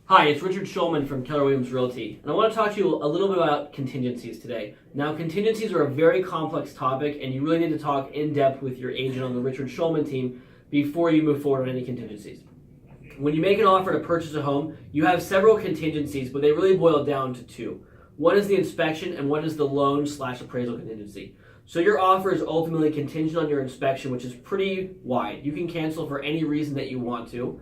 Hi, it's Richard Schulman from Keller Williams Realty, and I want to talk to you a little bit about contingencies today. Now, contingencies are a very complex topic, and you really need to talk in depth with your agent on the Richard Schulman team before you move forward on any contingencies. When you make an offer to purchase a home, you have several contingencies, but they really boil down to two. One is the inspection, and one is the loan/appraisal contingency. So your offer is ultimately contingent on your inspection, which is pretty wide. You can cancel for any reason that you want to.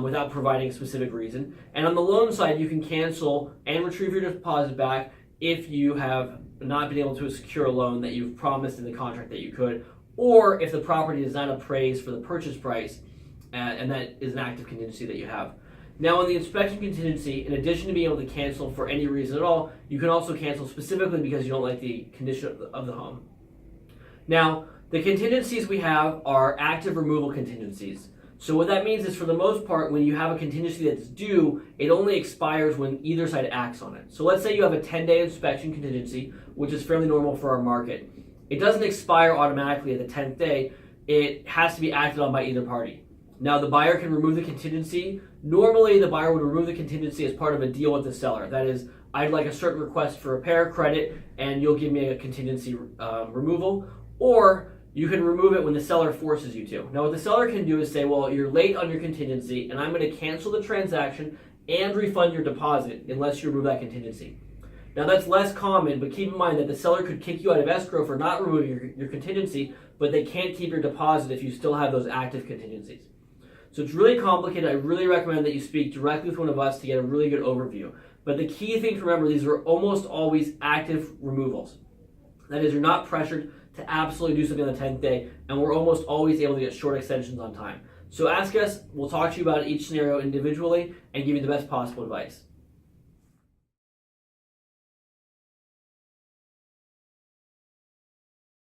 Without providing a specific reason. And on the loan side, you can cancel and retrieve your deposit back if you have not been able to secure a loan that you've promised in the contract that you could, or if the property is not appraised for the purchase price, and that is an active contingency that you have. Now, on the inspection contingency, in addition to being able to cancel for any reason at all, you can also cancel specifically because you don't like the condition of the home. Now, the contingencies we have are active removal contingencies. So what that means is, for the most part, when you have a contingency that's due, it only expires when either side acts on it. So let's say you have a 10-day inspection contingency, which is fairly normal for our market. It doesn't expire automatically at the 10th day. It has to be acted on by either party. Now, the buyer can remove the contingency. Normally, the buyer would remove the contingency as part of a deal with the seller. That is, I'd like a certain request for repair credit, and you'll give me a contingency removal. Or you can remove it when the seller forces you to. Now, what the seller can do is say, well, you're late on your contingency, and I'm going to cancel the transaction and refund your deposit unless you remove that contingency. Now, that's less common, but keep in mind that the seller could kick you out of escrow for not removing your contingency, but they can't keep your deposit if you still have those active contingencies. So it's really complicated. I really recommend that you speak directly with one of us to get a really good overview. But the key thing to remember, these are almost always active removals. That is, you're not pressured to absolutely do something on the 10th day, and we're almost always able to get short extensions on time. So ask us, we'll talk to you about each scenario individually and give you the best possible advice.